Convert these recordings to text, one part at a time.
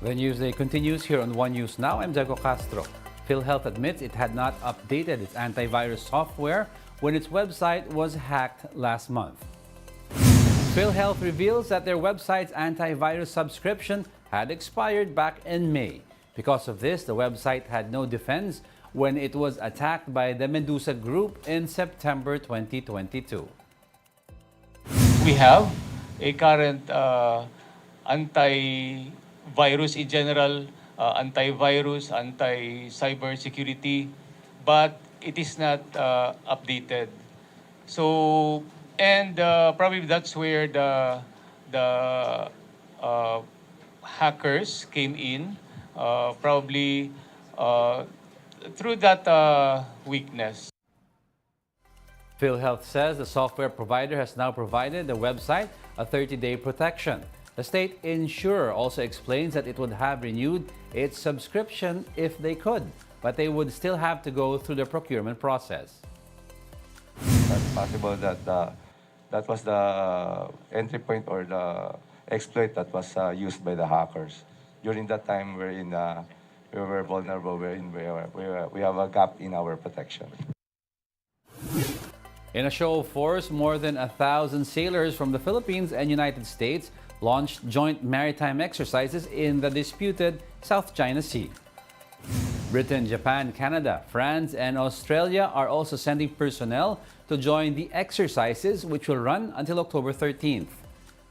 The Newsday continues here on One News Now. I'm Jago Castro. PhilHealth admits it had not updated its antivirus software when its website was hacked last month. PhilHealth reveals that their website's antivirus subscription had expired back in May. Because of this, the website had no defense when it was attacked by the Medusa Group in September 2022. We have a current antivirus in general, antivirus, anti-cybersecurity, but it is not updated. So, and probably that's where the hackers came in, probably through that weakness. PhilHealth says the software provider has now provided the website a 30-day protection. The state insurer also explains that it would have renewed its subscription if they could, but they would still have to go through the procurement process. It's possible that that was the entry point or the exploit that was used by the hackers. During that time, we were vulnerable, we have a gap in our protection. In a show of force, more than 1,000 sailors from the Philippines and United States launched joint maritime exercises in the disputed South China Sea. Britain, Japan, Canada, France, and Australia are also sending personnel to join the exercises, which will run until October 13th.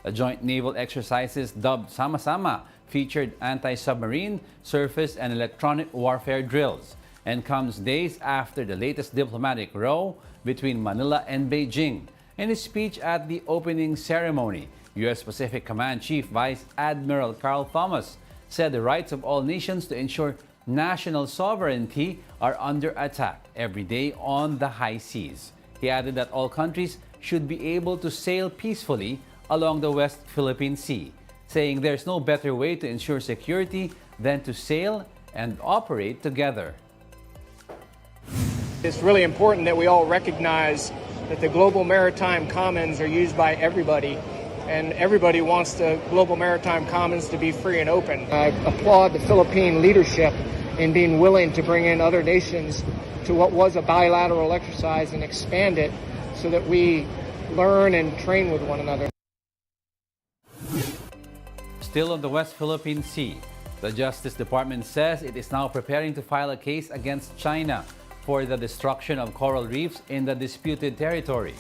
The joint naval exercises, dubbed Sama-Sama, featured anti-submarine, surface, and electronic warfare drills, and comes days after the latest diplomatic row between Manila and Beijing. In his speech at the opening ceremony, U.S. Pacific Command Chief Vice Admiral Carl Thomas said the rights of all nations to ensure national sovereignty are under attack every day on the high seas. He added that all countries should be able to sail peacefully along the West Philippine Sea, saying there's no better way to ensure security than to sail and operate together. It's really important that we all recognize that the global maritime commons are used by everybody, and everybody wants the global maritime commons to be free and open. I applaud the Philippine leadership in being willing to bring in other nations to what was a bilateral exercise and expand it so that we learn and train with one another. Still on the West Philippine Sea, the Justice Department says it is now preparing to file a case against China for the destruction of coral reefs in the disputed territory.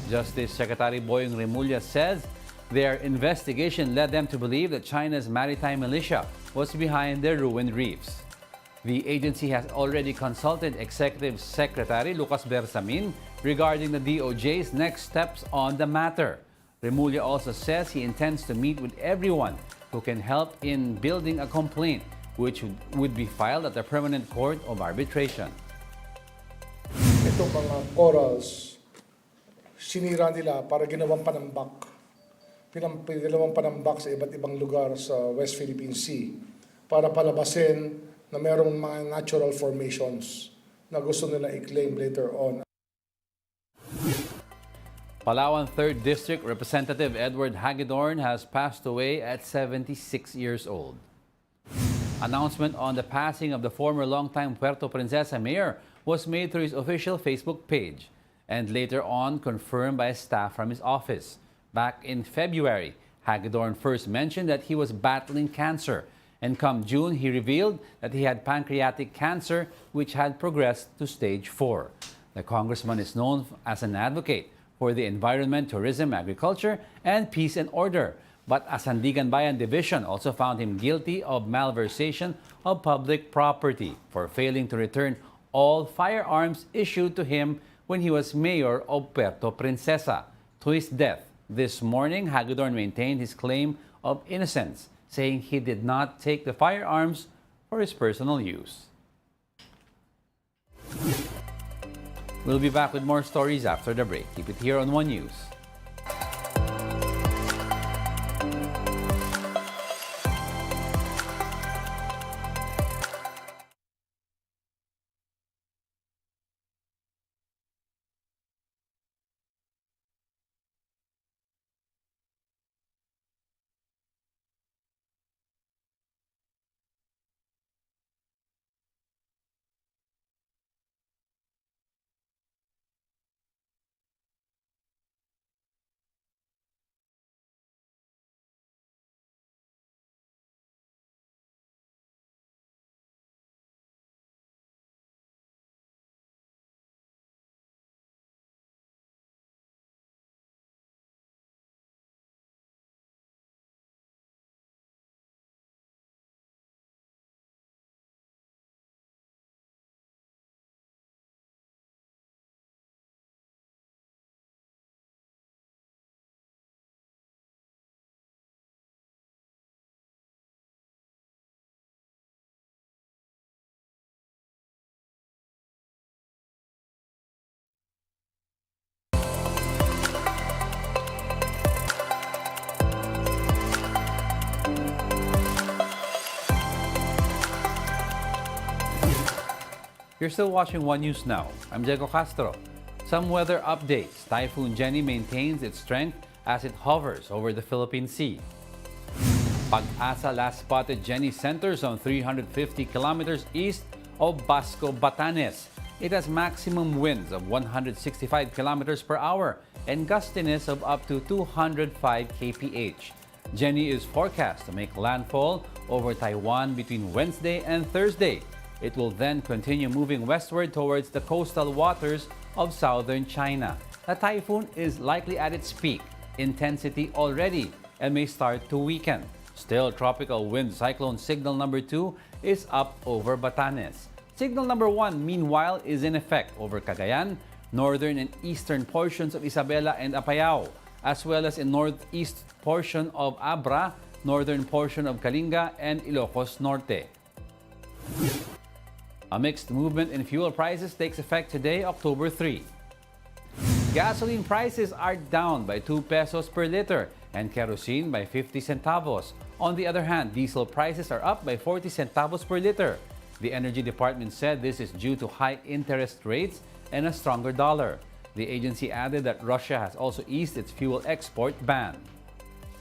Justice Secretary Boyong Remulla says their investigation led them to believe that China's maritime militia was behind the ruined reefs. The agency has already consulted Executive Secretary Lucas Bersamin regarding the DOJ's next steps on the matter. Remulla also says he intends to meet with everyone who can help in building a complaint, which would be filed at the Permanent Court of Arbitration. Itong mga corals, sinira nila para ginawang panambak. Ginawang panambak sa iba't ibang lugar sa West Philippine Sea para palabasin na mayroong mga natural formations na gusto nila i-claim later on. Palawan 3rd District Representative Edward Hagedorn has passed away at 76 years old. Announcement on the passing of the former longtime Puerto Princesa mayor was made through his official Facebook page and later on confirmed by staff from his office. Back in February, Hagedorn first mentioned that he was battling cancer, and come June, he revealed that he had pancreatic cancer, which had progressed to stage 4. The congressman is known as an advocate for the environment, tourism, agriculture, and peace and order. But a Sandigan Bayan division also found him guilty of malversation of public property for failing to return all firearms issued to him when he was mayor of Puerto Princesa. To his death this morning, Hagedorn maintained his claim of innocence, saying he did not take the firearms for his personal use. We'll be back with more stories after the break. Keep it here on One News. You're still watching One News Now. I'm Diego Castro. Some weather updates. Typhoon Jenny maintains its strength as it hovers over the Philippine Sea. Pag-asa last spotted Jenny center zone 350 kilometers east of Basco, Batanes. It has maximum winds of 165 kilometers per hour and gustiness of up to 205 kph. Jenny is forecast to make landfall over Taiwan between Wednesday and Thursday. It will then continue moving westward towards the coastal waters of southern China. The typhoon is likely at its peak intensity already and may start to weaken. Still, tropical wind cyclone signal number 2 is up over Batanes. Signal number 1, meanwhile, is in effect over Cagayan, northern and eastern portions of Isabela and Apayao, as well as in northeast portion of Abra, northern portion of Kalinga, and Ilocos Norte. A mixed movement in fuel prices takes effect today, October 3. Gasoline prices are down by 2 pesos per liter and kerosene by 50 centavos. On the other hand, diesel prices are up by 40 centavos per liter. The Energy Department said this is due to high interest rates and a stronger dollar. The agency added that Russia has also eased its fuel export ban.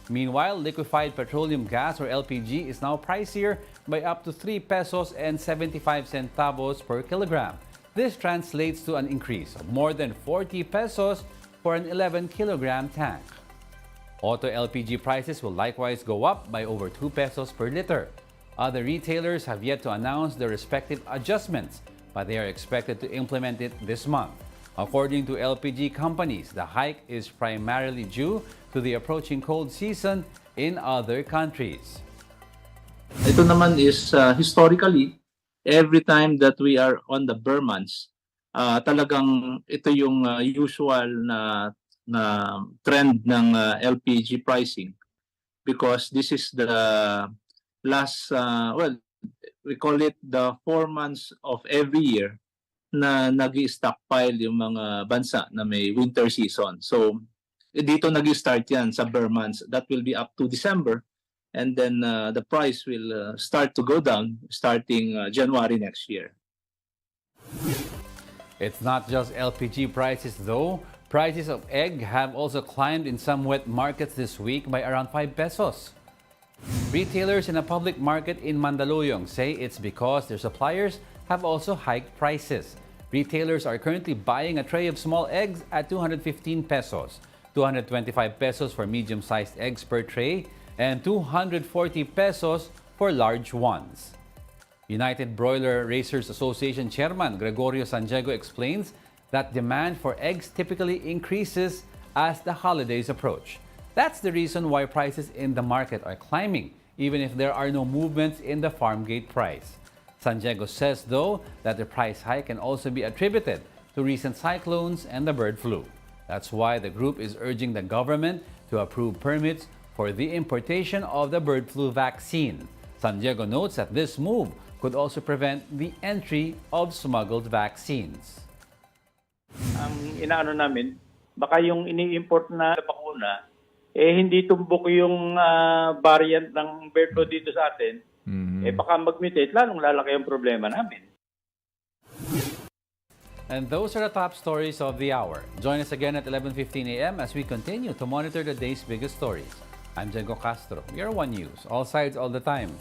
Meanwhile, liquefied petroleum gas or LPG is now pricier by up to 3 pesos and 75 centavos per kilogram. This translates to an increase of more than 40 pesos for an 11-kilogram tank. Auto LPG prices will likewise go up by over 2 pesos per liter. Other retailers have yet to announce their respective adjustments, but they are expected to implement it this month. According to LPG companies, the hike is primarily due to the approaching cold season in other countries. Ito naman is historically, every time that we are on the Burr months, talagang ito yung usual na trend ng LPG pricing because this is the last, we call it the 4 months of every year na nag-stockpile yung mga bansa na may winter season. So, dito nag-start yan sa Burr months. That will be up to December. And then the price will start to go down starting January next year. It's not just LPG prices though. Prices of egg have also climbed in some wet markets this week by around 5 pesos. Retailers in a public market in Mandaluyong say it's because their suppliers have also hiked prices. Retailers are currently buying a tray of small eggs at 215 pesos, 225 pesos for medium-sized eggs per tray, and 240 pesos for large ones. United Broiler Raisers Association Chairman Gregorio Sanjego explains that demand for eggs typically increases as the holidays approach. That's the reason why prices in the market are climbing, even if there are no movements in the farm gate price. Sanjego says, though, that the price hike can also be attributed to recent cyclones and the bird flu. That's why the group is urging the government to approve permits for the importation of the bird flu vaccine. Sanjego notes that this move could also prevent the entry of smuggled vaccines. Ang inaano namin, baka yung ini-import na bakuna, hindi tumbok yung variant ng bird flu dito sa atin, baka mag-mutate, lalong lalaki ang problema namin. And those are the top stories of the hour. Join us again at 11:15 a.m. as we continue to monitor the day's biggest stories. I'm Diego Castro. You're One News, all sides, all the time.